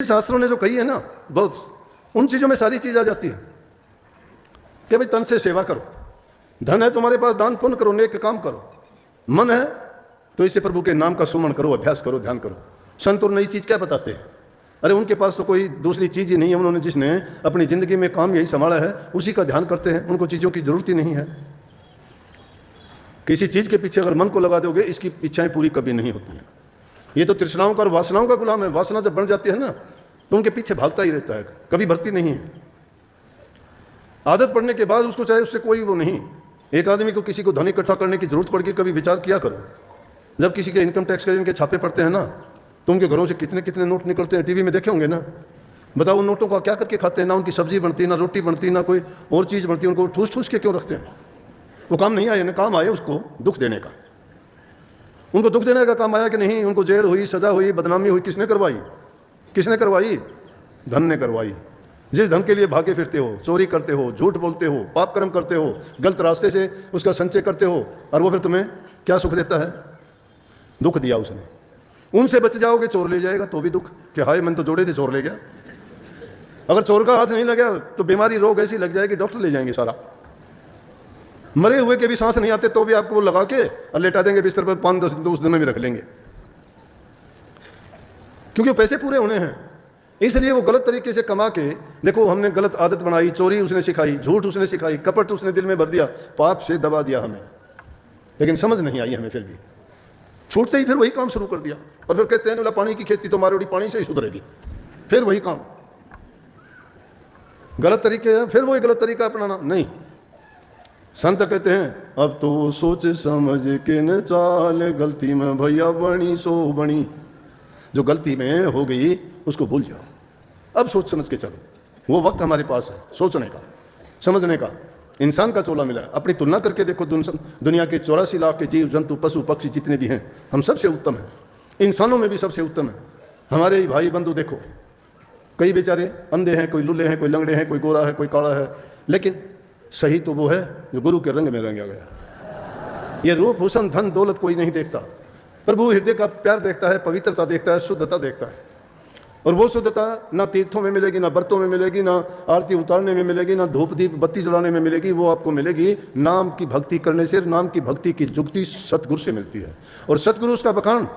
शास्त्रों ने जो कही है ना, बहुत उन चीजों में सारी चीज आ जाती है कि भाई तन से सेवा करो, धन है तुम्हारे पास दान पुण्य करो, नेक काम करो, मन है तो इसे प्रभु के नाम का सुमन करो, अभ्यास करो, ध्यान करो। संत और नई चीज क्या बताते हैं? अरे उनके पास तो कोई दूसरी चीज ही नहीं है, उन्होंने जिसने अपनी जिंदगी में काम यही संभाला है उसी का ध्यान करते हैं, उनको चीजों की जरूरत ही नहीं है। किसी चीज के पीछे अगर मन को लगा दोगे इसकी इच्छाएं पूरी कभी नहीं होती हैं। ये तो तृष्णाओं का और वासनाओं का गुलाम है। वासना जब बन जाती है ना तो उनके पीछे भागता ही रहता है, कभी भरती नहीं है। आदत पड़ने के बाद उसको चाहे उससे कोई वो नहीं। एक आदमी को किसी को धन इकट्ठा करने की जरूरत पड़ गई, कभी विचार किया करो, जब किसी के इनकम टैक्स के छापे पड़ते हैं ना तो उनके घरों से कितने कितने नोट निकलते हैं, टीवी में देखे होंगे ना। बताओ उन नोटों का क्या करके खाते हैं? ना उनकी सब्जी बनती, ना रोटी बनती, ना कोई और चीज़ बनती, उनको ठूस ठूस के क्यों रखते हैं? वो काम नहीं आया ना, काम आया उसको दुख देने का। उनको दुख देने का काम आया कि नहीं? उनको जेल हुई, सजा हुई, बदनामी हुई, किसने करवाई? किसने करवाई? धन ने करवाई। जिस धन के लिए भागे फिरते हो, चोरी करते हो, झूठ बोलते हो, पाप कर्म करते हो, गलत रास्ते से उसका संचय करते हो, और वो फिर तुम्हें क्या सुख देता है? दुख दिया उसने। उनसे बच जाओगे, चोर ले जाएगा तो भी दुख कि हाय मन तो जोड़े थे, चोर ले गया। अगर चोर का हाथ नहीं लगा तो बीमारी रोग ऐसी लग जाएगी, डॉक्टर ले जाएंगे सारा। मरे हुए के भी सांस नहीं आते तो भी आपको वो लगा के और लेटा देंगे बिस्तर पर, 5-10 दिन तो उस दिन में भी रख लेंगे, क्योंकि पैसे पूरे होने हैं। इसलिए वो गलत तरीके से कमा के, देखो हमने गलत आदत बनाई, चोरी उसने सिखाई, झूठ उसने सिखाई, कपट उसने दिल में भर दिया, पाप से दबा दिया हमें, लेकिन समझ नहीं आई हमें। फिर भी छूटते ही फिर वही काम शुरू कर दिया, और फिर कहते हैं बोला पानी की खेती तो मारोड़ी पानी से ही सुधरेगी, फिर वही काम, गलत तरीके है, फिर वही गलत तरीका अपनाना। नहीं, संत कहते हैं अब तो सोच समझ के न चाल, गलती में भैया बनी सो बनी। जो गलती में हो गई उसको भूल जाओ, अब सोच समझ के चलो। वो वक्त हमारे पास है सोचने का, समझने का। इंसान का चोला मिला है, अपनी तुलना करके देखो, दुनिया के 84 लाख के जीव जंतु पशु पक्षी जितने भी हैं, हम सबसे उत्तम हैं, इंसानों में भी सबसे उत्तम है। हमारे भाई बंधु देखो, कई बेचारे अंधे हैं, कोई लुल्ले हैं, कोई लंगड़े हैं, कोई गोरा है, कोई काला है, लेकिन सही तो वो है जो गुरु के रंग में रंगा गया। ये रूप हुसन धन दौलत कोई नहीं देखता, प्रभु हृदय का प्यार देखता है, पवित्रता देखता है, शुद्धता देखता है। और वो शुद्धता ना तीर्थों में मिलेगी, ना व्रतों में मिलेगी, ना आरती उतारने में मिलेगी, ना धूप दीप बत्ती जलाने में मिलेगी। वो आपको मिलेगी नाम की भक्ति करने से। नाम की भक्ति की जुक्ति सतगुरु से मिलती है, और सतगुरु उसका बखान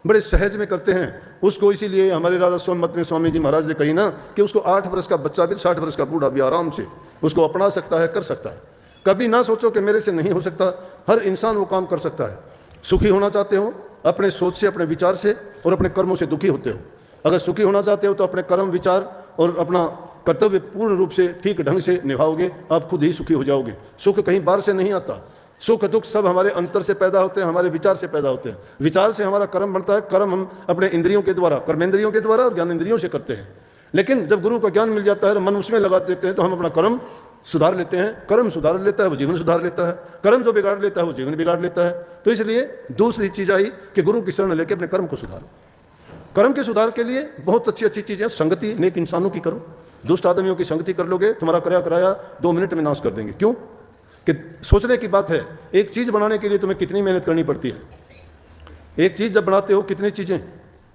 बड़े सहज में करते हैं उसको। इसीलिए हमारे राधा सोमवत में स्वामी जी महाराज ने कही ना कि उसको 8 वर्ष का बच्चा भी, 60 वर्ष का बूढ़ा भी आराम से उसको अपना सकता है, कर सकता है। कभी ना सोचो कि मेरे से नहीं हो सकता, हर इंसान वो काम कर सकता है। सुखी होना चाहते हो अपने सोच से, अपने विचार से और अपने कर्मों से दुखी होते हो। अगर सुखी होना चाहते हो तो अपने कर्म, विचार और अपना कर्तव्य पूर्ण रूप से ठीक ढंग से निभाओगे, आप खुद ही सुखी हो जाओगे। सुख कहीं बाहर से नहीं आता, सुख दुख सब हमारे अंतर से पैदा होते हैं, हमारे विचार से पैदा होते हैं। विचार से हमारा कर्म बनता है, कर्म हम अपने इंद्रियों के द्वारा, कर्मेंद्रियों के द्वारा और ज्ञानेंद्रियों से करते हैं। लेकिन जब गुरु का ज्ञान मिल जाता है, मन उसमें लगा देते हैं, तो हम अपना कर्म सुधार लेते हैं। कर्म सुधार लेता है वो जीवन सुधार लेता है, कर्म जो बिगाड़ लेता है वो जीवन बिगाड़ लेता है। तो इसलिए दूसरी चीज आई कि गुरु की शरण लेके अपने कर्म को सुधारो। कर्म के सुधार के लिए बहुत अच्छी अच्छी चीजें, संगति नेक इंसानों की करो। दुष्ट आदमियों की संगति कर लोगे, तुम्हारा कराया 2 मिनट में नाश कर देंगे। क्यों? कि सोचने की बात है, एक चीज बनाने के लिए तुम्हें कितनी मेहनत करनी पड़ती है। एक चीज जब बनाते हो कितनी चीजें,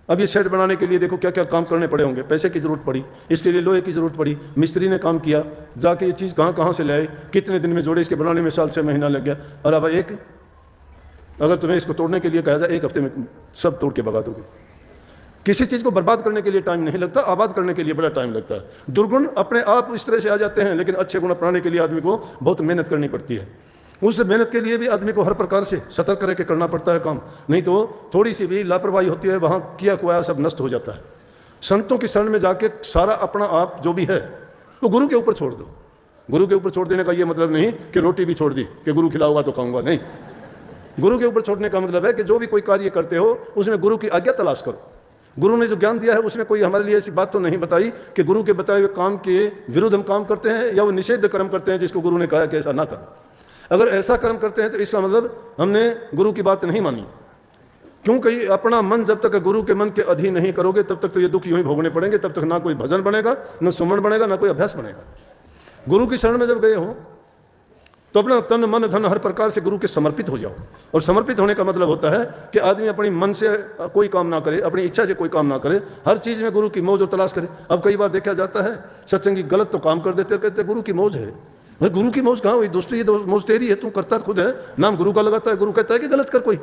अब ये शेड बनाने के लिए देखो क्या क्या काम करने पड़े होंगे। पैसे की जरूरत पड़ी, इसके लिए लोहे की जरूरत पड़ी, मिस्त्री ने काम किया, जाके ये चीज कहाँ कहाँ से लाए, कितने दिन में जोड़े, इसके बनाने में साल 6 महीना लग गया। और अब अगर तुम्हें इसको तोड़ने के लिए कहा जाए 1 हफ्ते में सब तोड़ के भगा दोगे। किसी चीज को बर्बाद करने के लिए टाइम नहीं लगता, आबाद करने के लिए बड़ा टाइम लगता है। दुर्गुण अपने आप इस तरह से आ जाते हैं, लेकिन अच्छे गुण अपनाने के लिए आदमी को बहुत मेहनत करनी पड़ती है। उस मेहनत के लिए भी आदमी को हर प्रकार से सतर्क रह के करना पड़ता है काम, नहीं तो थोड़ी सी भी लापरवाही होती है, वहाँ किया कुआ सब नष्ट हो जाता है। संतों की शरण में जाके सारा अपना आप जो भी है तो गुरु के ऊपर छोड़ दो। गुरु के ऊपर छोड़ देने का ये मतलब नहीं कि रोटी भी छोड़ दी कि गुरु खिलाऊंगा तो खाऊंगा, नहीं। गुरु के ऊपर छोड़ने का मतलब है कि जो भी कोई कार्य करते हो उसमें गुरु की आज्ञा तलाश करो। गुरु ने जो ज्ञान दिया है उसमें कोई हमारे लिए ऐसी बात तो नहीं बताई कि गुरु के बताए हुए काम के विरुद्ध हम काम करते हैं, या वो निषेध कर्म करते हैं जिसको गुरु ने कहा कि ऐसा ना करो। अगर ऐसा कर्म करते हैं तो इसका मतलब हमने गुरु की बात नहीं मानी। क्योंकि अपना मन जब तक गुरु के मन के अधीन नहीं करोगे तब तक तो ये दुख यूं ही भोगने पड़ेंगे। तब तक ना कोई भजन बनेगा, ना सुमन बनेगा, ना कोई अभ्यास बनेगा। गुरु की शरण में जब गए हो तो अपना तन मन धन हर प्रकार से गुरु के समर्पित हो जाओ। और समर्पित होने का मतलब होता है कि आदमी अपनी मन से कोई काम ना करे, अपनी इच्छा से कोई काम ना करे, हर चीज़ में गुरु की मौज और तलाश करे। अब कई बार देखा जाता है सत्संगी गलत तो काम कर देते, कहते गुरु की मौज है। भाई गुरु की मौज कहाँ हुई दोस्तों? ये मौज तेरी है, तू करता खुद है, नाम गुरु का लगाता है, गुरु कहता है कि गलत कर कोई।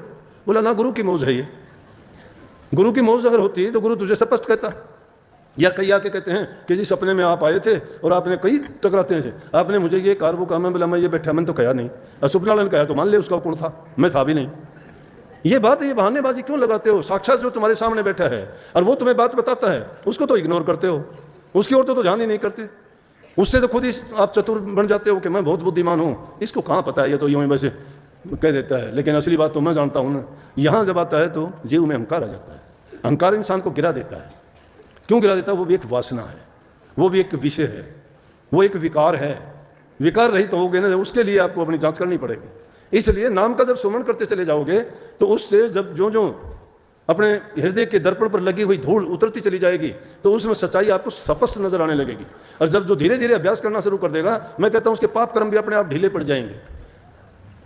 बोला ना, गुरु की मौज है ये। गुरु की मौज अगर होती है तो गुरु तुझे स्पष्ट कहता। या कई आके कहते हैं कि जी सपने में आप आए थे और आपने कई टकराते हैं, आपने मुझे ये कार वो कहा, मैं बोला मैं ये बैठा, मैंने तो कहा नहीं, और सुपना वाले ने कहा तो मान ले उसका कौन था, मैं था भी नहीं। ये बात है, ये बहानेबाजी क्यों लगाते हो? साक्षात जो तुम्हारे सामने बैठा है और वो तुम्हें बात बताता है, उसको तो इग्नोर करते हो, उसकी ओर तो ध्यान ही नहीं करते। उससे तो खुद ही आप चतुर बन जाते हो कि मैं बहुत बुद्धिमान हूँ, इसको कहाँ पता है, ये तो यूँ ही वैसे कह देता है, लेकिन असली बात तो मैं जानता हूँ ना। यहाँ जब आता है तो जीव में अहंकार आ जाता है। अहंकार इंसान को गिरा देता है। क्यों गिरा देता है? वो भी एक वासना है, वो भी एक विषय है, वो एक विकार है। विकार रहित तो होगे ना, उसके लिए आपको अपनी जांच करनी पड़ेगी। इसलिए नाम का जब सुमरण करते चले जाओगे तो उससे जब जो जो अपने हृदय के दर्पण पर लगी हुई धूल उतरती चली जाएगी तो उसमें सच्चाई आपको स्पष्ट नजर आने लगेगी। और जब जो धीरे धीरे अभ्यास करना शुरू कर देगा, मैं कहता हूँ उसके पाप कर्म भी अपने आप ढीले पड़ जाएंगे।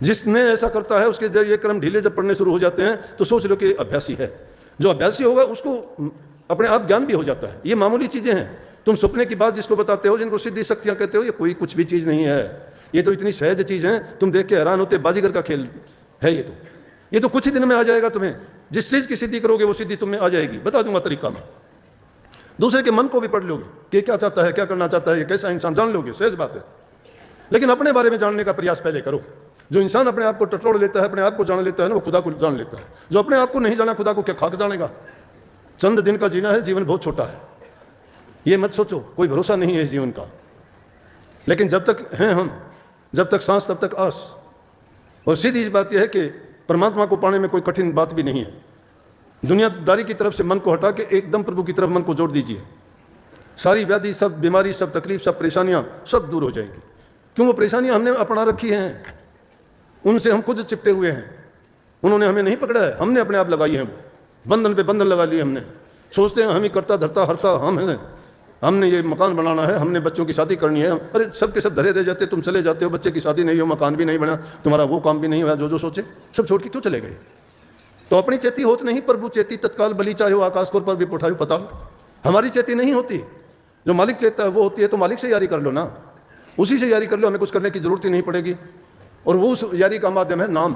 जिसने ऐसा करता है उसके जब ये कर्म ढीले जब पड़ने शुरू हो जाते हैं तो सोच लो कि अभ्यासी है। जो अभ्यासी होगा उसको अपने आप ज्ञान भी हो जाता है। ये मामूली चीजें हैं। तुम सपने की बात जिसको बताते हो, जिनको सिद्धि शक्तियां कहते हो, ये कोई कुछ भी चीज नहीं है। ये तो इतनी सहज चीज है, तुम देख के हैरान होते, बाजीगर का खेल है ये तो कुछ ही दिन में आ जाएगा। तुम्हें जिस चीज की सिद्धि करोगे वो सिद्धि तुम्हें आ जाएगी। बता दूंगा तरीका मैं। दूसरे के मन को भी पढ़ लोगे कि क्या चाहता है, क्या करना चाहता है, ये कैसा इंसान, जान लोगे, सहज बात है। लेकिन अपने बारे में जानने का प्रयास पहले करो। जो इंसान अपने आप को टटोल लेता है, अपने आप को जान लेता है ना, वो खुदा को जान लेता है। जो अपने आप को नहीं जाना, खुदा को क्या खाक जानेगा? चंद दिन का जीना है, जीवन बहुत छोटा है। ये मत सोचो, कोई भरोसा नहीं है इस जीवन का। लेकिन जब तक हैं हम, जब तक सांस तब तक आस। और सीधी बात यह है कि परमात्मा को पाने में कोई कठिन बात भी नहीं है। दुनियादारी की तरफ से मन को हटा के एकदम प्रभु की तरफ मन को जोड़ दीजिए। सारी व्याधि, सब बीमारी, सब तकलीफ, सब परेशानियां सब दूर हो जाएंगी। क्यों? वो परेशानियां हमने अपना रखी हैं, उनसे हम खुद चिपटे हुए हैं। उन्होंने हमें नहीं पकड़ा है, हमने अपने आप लगाई है। वो बंधन पे बंधन लगा लिए हमने। सोचते हैं हम ही करता धरता हरता हम हैं, हमने ये मकान बनाना है, हमने बच्चों की शादी करनी है। अरे सब के सब धरे रह जाते, तुम चले जाते हो, बच्चे की शादी नहीं हो, मकान भी नहीं बना, तुम्हारा वो काम भी नहीं हुआ, जो सोचे सब छोड़ के क्यों चले गए? तो अपनी चेती होत नहीं, प्रभु चेती तत्काल बलि चाहे हो, आकाश कोर पर भी उठाओ पताल। हमारी चेती नहीं होती, जो मालिक चेता है वो होती है। तो मालिक से यारी कर लो ना, उसी से यारी कर लो, हमें कुछ करने की जरूरत ही नहीं पड़ेगी। और वो उस यारी का माध्यम है नाम।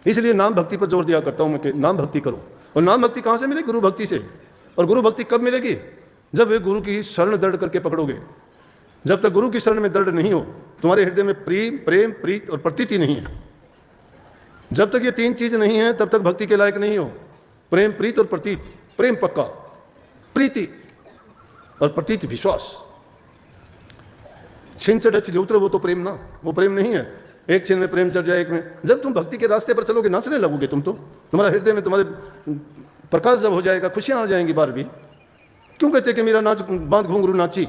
इसलिए नाम भक्ति पर जोर दिया करता हूं मैं कि नाम भक्ति करो। और नाम भक्ति कहां से मिलेगी? गुरु भक्ति से। और गुरु भक्ति कब मिलेगी? जब वे गुरु की शरण दृढ़ करके पकड़ोगे। जब तक गुरु की शरण में दृढ़ नहीं हो, तुम्हारे हृदय में प्रेम प्रीत और प्रतीति नहीं है। जब तक ये तीन चीज नहीं है तब तक भक्ति के लायक नहीं हो। प्रेम, प्रीत और प्रतीत। प्रेम पक्का, प्रीति और प्रतीत विश्वास। छिन चढ़ अच्छी उतरे वो तो प्रेम ना, वो प्रेम नहीं है। एक छिन में प्रेम चढ़ जाए एक में। जब तुम भक्ति के रास्ते पर चलोगे, नाचने लगोगे तुम तो। तुम्हारा हृदय में तुम्हारे प्रकाश जब हो जाएगा, खुशियां आ जाएंगी बार भी। क्यों कहते कि मेरा नाच बांध घुंघरू नाची?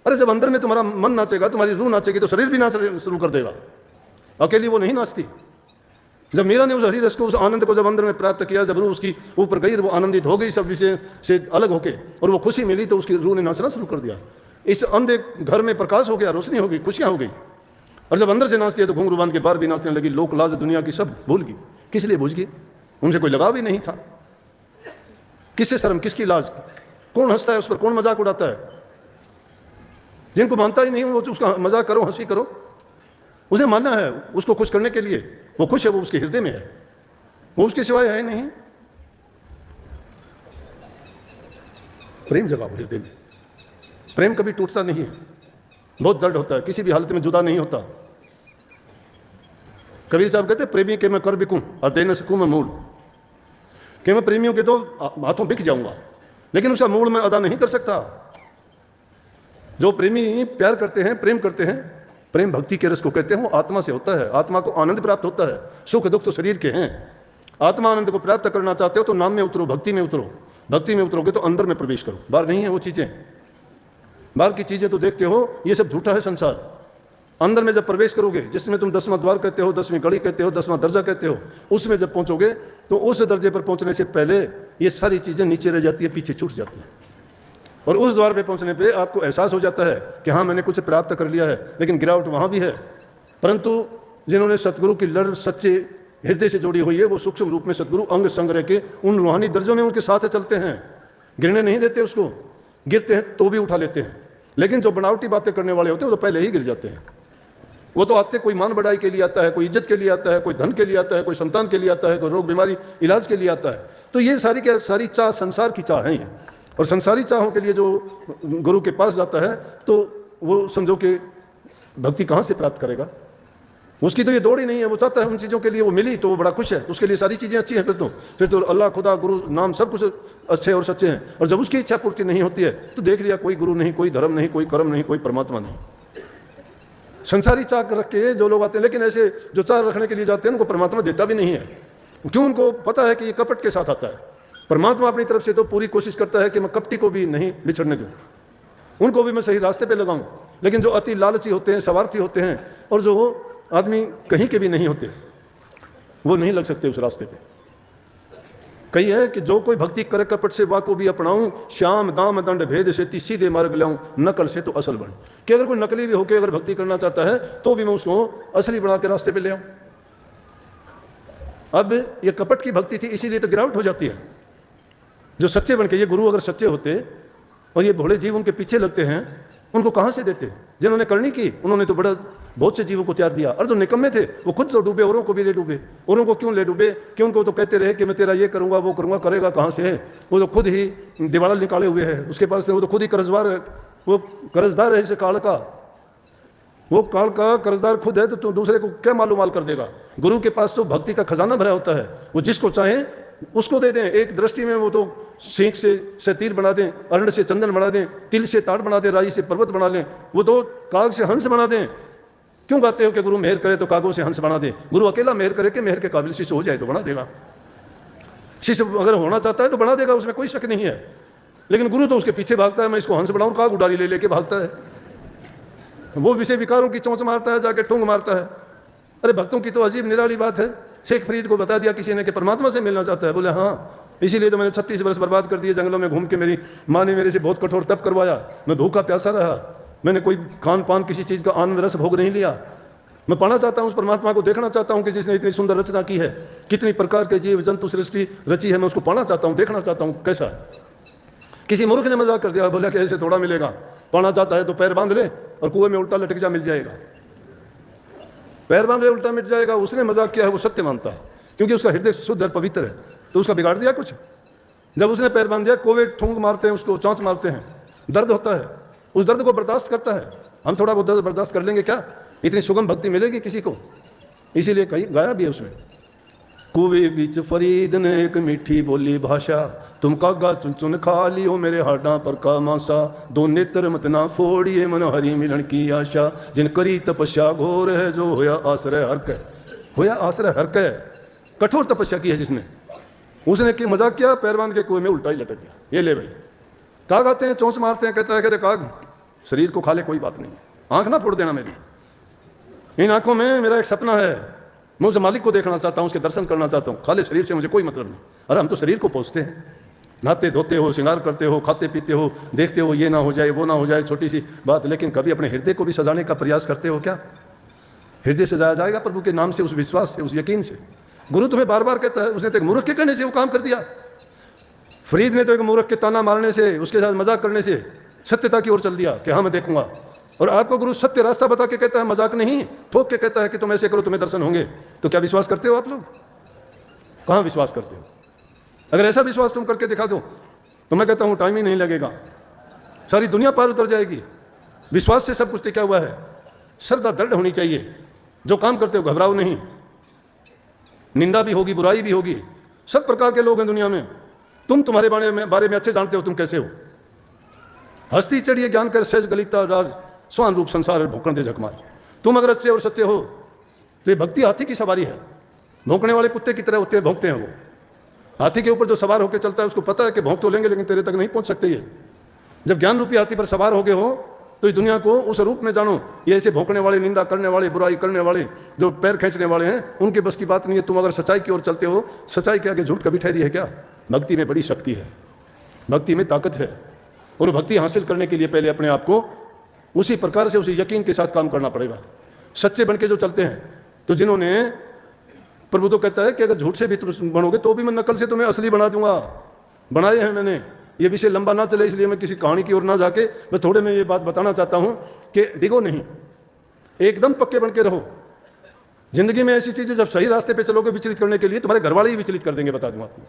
अरे जब अंदर में तुम्हारा मन नाचेगा, तुम्हारी रूह नाचेगी, तो शरीर भी नाच शुरू कर देगा। अकेली वो नहीं नाचती। जब मीरा ने उस हरि रस को, उस आनंद को जब अंदर में प्राप्त किया, जब रूह उसकी ऊपर गई, वो आनंदित हो गई सब विषय से अलग होके, और वो खुशी मिली, तो उसकी रूह ने नाचना शुरू कर दिया। इस अंधे घर में प्रकाश हो गया, रोशनी हो गई, खुशियां हो गई। और जब अंदर से नाचती है तो घुंघरू बांध के बाहर भी नाचने लगी। लोक लाज दुनिया की सब भूल गई। किस लिए भूल गई? उनसे कोई लगाव ही नहीं था। किससे शर्म, किसकी लाज? कौन हंसता है उस पर, कौन मजाक उड़ाता है? जिनको मानता ही नहीं वो उसका मजाक करो, हंसी करो। उसे मानना है, उसको खुश करने के लिए वो खुश है, वो उसके हृदय में है, वो उसके सिवाय है नहीं। प्रेम जगाओ हृदय में। प्रेम कभी टूटता नहीं है, बहुत दर्द होता है, किसी भी हालत में जुदा नहीं होता। कबीर साहब कहते प्रेमी के मैं कर बिकूं और देने सकूं मैं मूल। कि मैं प्रेमियों के तो हाथों बिक जाऊंगा, लेकिन उसका मूल मैं अदा नहीं कर सकता। जो प्रेमी प्यार करते हैं, प्रेम करते हैं, प्रेम भक्ति के रस को कहते हैं, वो आत्मा से होता है। आत्मा को आनंद प्राप्त होता है। सुख दुख तो शरीर के हैं। आत्मा आनंद को प्राप्त करना चाहते हो तो नाम में उतरो, भक्ति में उतरो। भक्ति में उतरोगे तो अंदर में प्रवेश करो। बाहर नहीं है वो चीजें। बाहर की चीजें तो देखते हो, ये सब झूठा है संसार। अंदर में जब प्रवेश करोगे, जिसमें तुम 10वां द्वार कहते हो, 10वीं कड़ी कहते हो, 10वां दर्जा कहते हो, उसमें जब पहुंचोगे तो उस दर्जे पर पहुंचने से पहले ये सारी चीजें नीचे रह जाती है, पीछे छूट जाती है। और उस द्वार पे पहुंचने पे आपको एहसास हो जाता है कि हाँ मैंने कुछ प्राप्त कर लिया है, लेकिन गिरावट वहां भी है। परंतु जिन्होंने सतगुरु की लड़ सच्चे हृदय से जोड़ी हुई है, वो सूक्ष्म रूप में सतगुरु अंग संग रह के उन रूहानी दर्जों में उनके साथ चलते हैं, गिरने नहीं देते उसको, गिरते हैं तो भी उठा लेते हैं। लेकिन जो बनावटी बातें करने वाले होते हैं वो तो पहले ही गिर जाते हैं। वो तो आते कोई मान बढ़ाई के लिए आता है, कोई इज्जत के लिए आता है, कोई धन के लिए आता है, कोई संतान के लिए आता है, कोई रोग बीमारी इलाज के लिए आता है। तो ये सारी क्या सारी चाह संसार की चाह है ये। और संसारी चाहों के लिए जो गुरु के पास जाता है तो वो समझो कि भक्ति कहाँ से प्राप्त करेगा, उसकी तो ये दौड़ ही नहीं है। वो चाहता है उन चीज़ों के लिए, वो मिली तो वो बड़ा खुश है, उसके लिए सारी चीज़ें अच्छी हैं। फिर तो अल्लाह, खुदा, गुरु, नाम सब कुछ अच्छे और सच्चे हैं। और जब उसकी इच्छा पूर्ति नहीं होती है तो देख लिया कोई गुरु नहीं, कोई धर्म नहीं, कोई कर्म नहीं, कोई परमात्मा नहीं। संसारी चाह रख के जो लोग आते हैं, लेकिन ऐसे जो चाह रखने के लिए जाते हैं उनको परमात्मा देता भी नहीं है। क्यों? उनको पता है कि ये कपट के साथ आता है। परमात्मा अपनी तरफ से तो पूरी कोशिश करता है कि मैं कपटी को भी नहीं बिछड़ने दूँ, उनको भी मैं सही रास्ते पे लगाऊं। लेकिन जो अति लालची होते हैं, स्वार्थी होते हैं, और जो आदमी कहीं के भी नहीं होते, वो नहीं लग सकते उस रास्ते पे। कही है कि जो कोई भक्ति करे कपट से, वा को भी अपनाऊं, श्याम दाम दंड भेद से ती सीधे मार्ग लाऊं, नकल से तो असल बन। कि अगर कोई नकली भी होकर अगर भक्ति करना चाहता है तो भी मैं उसको असली बना के रास्ते पे ले आऊं। अब ये कपट की भक्ति थी, इसीलिए तो गिरावट हो जाती है। जो सच्चे बन के, ये गुरु अगर सच्चे होते और ये भोले जीव उनके पीछे लगते हैं, उनको कहाँ से देते? जिन्होंने करनी की उन्होंने तो बहुत से जीवों को त्याग दिया। और जो निकम्मे थे वो खुद तो डूबे, औरों को भी ले डूबे। औरों को क्यों ले डूबे? क्यों? उनको तो कहते रहे कि मैं तेरा ये करूंगा वो करूंगा, करेगा कहाँ से है? वो तो खुद ही दिवाला निकाले हुए है उसके पास, वो तो खुद ही कर्जदार है, वो कर्जदार है इसे काल का, वो काल का कर्जदार खुद है। तो दूसरे को क्या मालूम माल कर देगा? गुरु के पास तो भक्ति का खजाना भरा होता है, वो जिसको चाहे उसको दे दें। एक दृष्टि में वो तो सीख से तीर बना दें, अरण्य से चंदन बना दें, तिल से ताड़ बना दें, राई से पर्वत बना लें, वो तो काग से हंस बना दें। क्यों गाते हो कि गुरु मेहर करे तो कागों से हंस बना दे? गुरु अकेला मेहर करे कि मेहर के काबिल शिष्य हो जाए तो बना देगा। शिष्य अगर होना चाहता है तो बना देगा, उसमें कोई शक नहीं है। लेकिन गुरु तो उसके पीछे भागता है, मैं इसको हंस बनाऊं, काग उड़ारी ले लेके भागता है। वो विषय विकारों की चोंच मारता है, जाके ठूंग मारता है। अरे भक्तों की तो अजीब निराली बात है। शेख फरीद को बता दिया किसी ने कि परमात्मा से मिलना चाहता है, बोले हाँ, इसीलिए तो मैंने 36 वर्ष बर्बाद कर दिए जंगलों में घूम के। मेरी माँ ने मेरे से बहुत कठोर तप करवाया, मैं भूखा प्यासा रहा, मैंने कोई खान पान किसी चीज़ का आनंद रस भोग नहीं लिया। मैं पाना चाहता हूँ उस परमात्मा को, देखना चाहता हूँ कि जिसने इतनी सुंदर रचना की है, कितनी प्रकार के जीव जंतु सृष्टि रची है, मैं उसको पाना चाहता हूँ, देखना चाहता हूँ कैसा है। किसी मूर्ख ने मजाक कर दिया, बोला कि ऐसे थोड़ा मिलेगा, पाना चाहता है तो पैर बांध ले और कुएं में उल्टा लटक जा, मिल जाएगा। पैर बांध ले उल्टा मिट जाएगा। उसने मजाक किया है, वो सत्य मानता है क्योंकि उसका हृदय शुद्ध और पवित्र है। तो उसका बिगाड़ दिया कुछ? जब उसने पैर बांध दिया, कोवे ठूंग मारते हैं उसको, चौंच मारते हैं, दर्द होता है, उस दर्द को बर्दाश्त करता है। हम थोड़ा बहुत दर्द बर्दाश्त कर लेंगे क्या? इतनी सुगम भक्ति मिलेगी किसी को? इसीलिए कहीं गाया भी है उसमें, कुएं बीच फरीद ने एक मीठी बोली भाषा, तुम कागा चुन चुन खा लियो मेरे हाडा पर का मासा, दो नेत्र मत ना फोड़िए मन हरि मिलन की आशा, जिन करी तपस्या घोर है जो होया आश्रय हर कै। होया आश्रय हर कै, कठोर तपस्या की है जिसने, उसने की मजाक किया, पैर बांध के कुएं में उल्टा ही लटक गया। ये ले भाई, काग आते हैं चोंच मारते हैं, कहता है कि काग शरीर को खा ले कोई बात नहीं, आंख ना फोड़ देना मेरी। इन आंखों में मेरा एक सपना है, मैं उस मालिक को देखना चाहता हूँ, उसके दर्शन करना चाहता हूँ, खाली शरीर से मुझे कोई मतलब नहीं। अरे हम तो शरीर को पोसते हैं, नहाते धोते हो, श्रृंगार करते हो, खाते पीते हो, देखते हो ये ना हो जाए वो ना हो जाए, छोटी सी बात। लेकिन कभी अपने हृदय को भी सजाने का प्रयास करते हो क्या? हृदय सजाया जाएगा प्रभु के नाम से, उस विश्वास से, उस यकीन से। गुरु तुम्हें बार बार कहता है, उसने तो एक मूर्ख के कहने से वो काम कर दिया। फरीद ने तो एक मूर्ख के ताना मारने से, उसके साथ मजाक करने से सत्यता की ओर चल दिया कि हाँ मैं देखूंगा। और आपको गुरु सत्य रास्ता बता के कहता है, मजाक नहीं, ठोक के कहता है कि तुम ऐसे करो तुम्हें दर्शन होंगे। तो क्या विश्वास करते हो आप लोग? कहाँ विश्वास करते हो? अगर ऐसा विश्वास तुम करके दिखा दो तो मैं कहता हूँ टाइम ही नहीं लगेगा, सारी दुनिया पार उतर जाएगी। विश्वास से सब कुछ टिका हुआ है। श्रद्धा दृढ़ होनी चाहिए। जो काम करते हो घबराओ नहीं, निंदा भी होगी, बुराई भी होगी, सब प्रकार के लोग हैं दुनिया में। तुम तुम्हारे बारे में अच्छे जानते हो तुम कैसे हो। हस्ती चढ़िए ज्ञान कर सहज गलिता राज, स्वान रूप संसार भोकण दे झकमार। तुम अगर अच्छे और सच्चे हो तो ये भक्ति हाथी की सवारी है। भौंकने वाले कुत्ते की तरह होते हैं, भौंकते हैं वो। हाथी के ऊपर जो सवार होकर चलता है उसको पता है कि भौंक तो लेंगे लेकिन तेरे तक नहीं पहुंच सकते ये। जब ज्ञान रूपी हाथी पर सवार हो गए हो तो इस दुनिया को उस रूप में जानो। ये ऐसे भौंकने वाले, निंदा करने वाले, बुराई करने वाले, जो पैर खींचने वाले हैं, उनके बस की बात नहीं है। तुम अगर सच्चाई की ओर चलते हो, सच्चाई के आगे झूठ कभी ठहरी है क्या? भक्ति में बड़ी शक्ति है, भक्ति में ताकत है। और भक्ति हासिल करने के लिए पहले अपने आप को उसी प्रकार से, उसी यकीन के साथ काम करना पड़ेगा। सच्चे बन के जो चलते हैं। तो जिन्होंने, प्रभु तो कहता है कि अगर झूठ से भी तुम बनोगे तो भी मैं नकल से तुम्हें असली बना दूंगा। बनाए हैं मैंने। ये विषय लंबा ना चले इसलिए मैं किसी कहानी की ओर ना जाके मैं थोड़े में ये बात बताना चाहता हूं कि डिगो नहीं, एकदम पक्के बन के रहो। जिंदगी में ऐसी चीजें जब सही रास्ते पे चलोगे विचलित करने के लिए, तुम्हारे घर वाले ही विचलित कर देंगे, बता दूं आपको।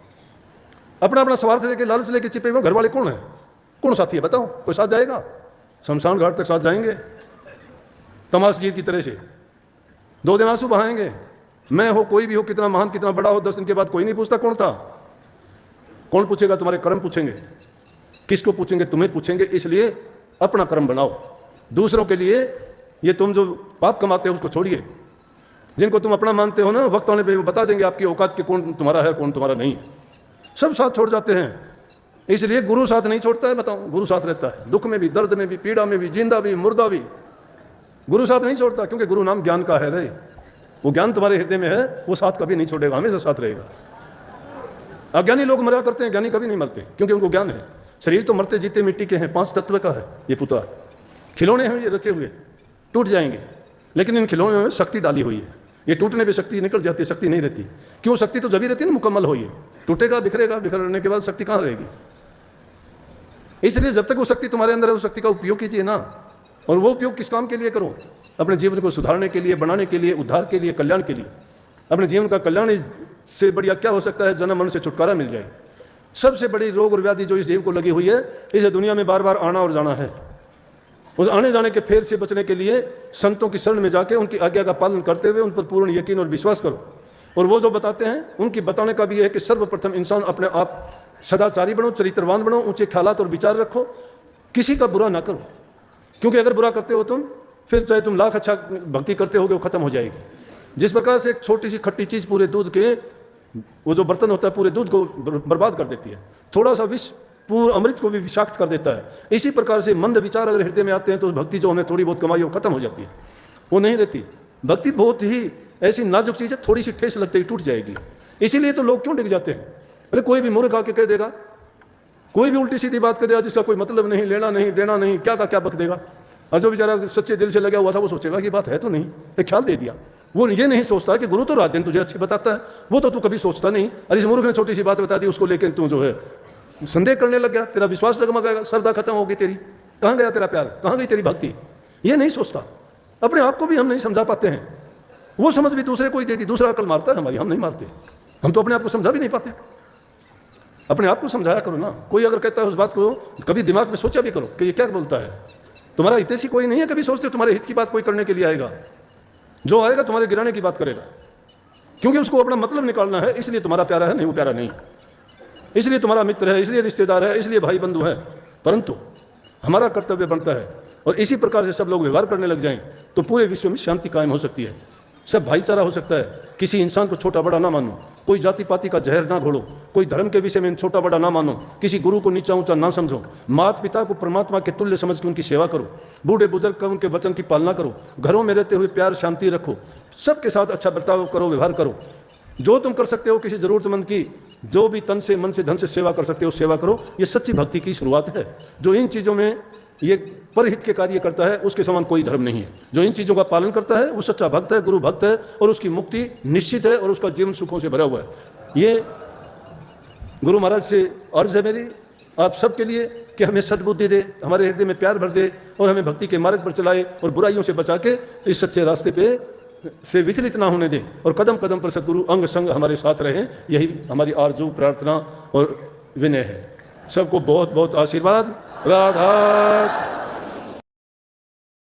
अपना अपना स्वार्थ लेके, लालच लेके चिपे हुए घर वाले कौन है, कौन साथी है बताओ? कोई साथ जाएगा? शमशान घाट तक साथ जाएंगे तमाशगीर की तरह से, 2 दिन आंसू बहाएंगे। मैं हो, कोई भी हो, कितना महान कितना बड़ा हो, 10 दिन के बाद कोई नहीं पूछता कौन था। कौन पूछेगा? तुम्हारे कर्म पूछेंगे। किसको पूछेंगे? तुम्हें पूछेंगे। इसलिए अपना कर्म बनाओ। दूसरों के लिए ये तुम जो पाप कमाते हो उसको छोड़िए। जिनको तुम अपना मानते हो ना, वक्त आने पे वो बता देंगे आपकी औकात के कौन तुम्हारा है कौन तुम्हारा नहीं है। सब साथ छोड़ जाते हैं। इसलिए गुरु साथ नहीं छोड़ता है, बताओ। गुरु साथ रहता है, दुख में भी, दर्द में भी, पीड़ा में भी, जिंदा भी, मुर्दा भी। गुरु साथ नहीं छोड़ता, क्योंकि गुरु नाम ज्ञान का है रे। वो ज्ञान तुम्हारे हृदय में है, वो साथ कभी नहीं छोड़ेगा, हमेशा साथ रहेगा। अज्ञानी लोग मरा करते हैं, ज्ञानी कभी नहीं मरते, क्योंकि उनको ज्ञान है। शरीर तो मरते जीते मिट्टी के हैं, 5 तत्व का है ये पुतला। खिलौने हैं ये रचे हुए, टूट जाएंगे, लेकिन इन खिलौनों में शक्ति डाली हुई है। ये टूटने पे शक्ति निकल जाती है, शक्ति नहीं रहती। क्यों? शक्ति तो जब ही रहती है ना, मुकम्मल हो। ये टूटेगा, बिखरेगा, बिखरने के बाद शक्ति कहाँ रहेगी? इसलिए जब तक वो शक्ति तुम्हारे अंदर है, उस शक्ति का उपयोग कीजिए ना। और वो उपयोग किस काम के लिए करो? अपने जीवन को सुधारने के लिए, बनाने के लिए, उद्धार के लिए, कल्याण के लिए। अपने जीवन का कल्याण से बढ़िया क्या हो सकता है? जन्म मरण से छुटकारा मिल जाए। सबसे बड़ी रोग और व्याधि जो इस जीव को लगी हुई है, इस दुनिया में बार बार आना और जाना है। उस आने जाने के फेर से बचने के लिए संतों की शरण में जाके उनकी आज्ञा का पालन करते हुए उन पर पूर्ण यकीन और विश्वास करो। और वो जो बताते हैं उनकी बताने का भी यह है कि सर्वप्रथम इंसान अपने आप सदाचारी बनो, चरित्रवान बनो, ऊंचे ख्यालात और विचार रखो, किसी का बुरा ना करो। क्योंकि अगर बुरा करते हो तुम, फिर चाहे तुम लाख अच्छा भक्ति करते होगे, वो खत्म हो जाएगी। जिस प्रकार से एक छोटी सी खट्टी चीज पूरे दूध के, वो जो बर्तन होता है पूरे दूध को बर्बाद कर देती है, थोड़ा सा विष पूर्ण अमृत को भी विषाक्त कर देता है। इसी प्रकार से मंद विचार अगर हृदय में आते हैं तो भक्ति जो हमने थोड़ी बहुत कमाई वो खत्म हो जाती है, वो नहीं रहती। भक्ति बहुत ही ऐसी नाजुक चीज है, थोड़ी सी ठेस लगते ही टूट जाएगी। इसीलिए तो लोग क्यों डिग जाते हैं? अरे कोई भी मूर्ख आके कह देगा, कोई भी उल्टी सीधी बात कर देगा जिसका कोई मतलब नहीं, लेना नहीं देना नहीं, क्या का क्या बक देगा। और जो बेचारा सच्चे दिल से लगा हुआ था वो सोचेगा कि बात है तो नहीं, एक ख्याल दे दिया। वो ये नहीं सोचता कि गुरु तो रात दिन तुझे अच्छी बताता है, वो तो तू कभी सोचता नहीं। अरे इस मूर्ख ने छोटी सी बात बता दी, उसको लेकर तू जो है संदेह करने लग गया, तेरा विश्वास डगमगाएगा, श्रद्धा खत्म होगी तेरी। कहाँ गया तेरा प्यार, कहाँ गई तेरी भक्ति? ये नहीं सोचता। अपने आप को भी हम नहीं समझा पाते हैं। वो समझ भी दूसरे को ही देती, दूसरा अकल मारता है हमारी, हम नहीं मारते। हम तो अपने आप को समझा भी नहीं पाते। अपने आप को समझाया करो ना। कोई अगर कहता है उस बात को कभी दिमाग में सोचा भी करो कि ये क्या बोलता है। तुम्हारा हितैषी कोई नहीं है कभी सोचते तुम्हारे हित की बात कोई करने के लिए आएगा। जो आएगा तुम्हारे गिराने की बात करेगा, क्योंकि उसको अपना मतलब निकालना है। इसलिए तुम्हारा प्यारा है, नहीं वो प्यारा नहीं, इसलिए तुम्हारा मित्र है, इसलिए रिश्तेदार है, इसलिए भाई बंधु है। परंतु हमारा कर्तव्य बनता है, और इसी प्रकार से सब लोग व्यवहार करने लग जाएं तो पूरे विश्व में शांति कायम हो सकती है, सब भाईचारा हो सकता है। किसी इंसान को छोटा बड़ा ना मानो, कोई जाति पाति का जहर ना घोलो, कोई धर्म के विषय में छोटा बड़ा ना मानो, किसी गुरु को नीचा ऊंचा ना समझो। माता पिता को परमात्मा के तुल्य समझ के उनकी सेवा करो, बूढ़े बुजुर्ग का उनके वचन की पालना करो, घरों में रहते हुए प्यार शांति रखो, सबके साथ अच्छा बर्ताव करो, व्यवहार करो। जो तुम कर सकते हो किसी जरूरतमंद की, जो भी तन से मन से धन से सेवा कर सकते हो सेवा करो। ये सच्ची भक्ति की शुरुआत है। जो इन चीज़ों में ये परहित के कार्य करता है उसके समान कोई धर्म नहीं है। जो इन चीज़ों का पालन करता है वो सच्चा भक्त है, गुरु भक्त है, और उसकी मुक्ति निश्चित है और उसका जीवन सुखों से भरा हुआ है। ये गुरु महाराज से अर्ज है मेरी आप सबके लिए कि हमें सद्बुद्धि दे, हमारे हृदय में प्यार भर दे और हमें भक्ति के मार्ग पर चलाए और बुराइयों से बचा के इस सच्चे रास्ते पे से विचलित ना होने दें, और कदम कदम पर सद्गुरु अंग संग हमारे साथ रहें। यही हमारी आरजू प्रार्थना और विनय है। सबको बहुत बहुत आशीर्वाद। राधा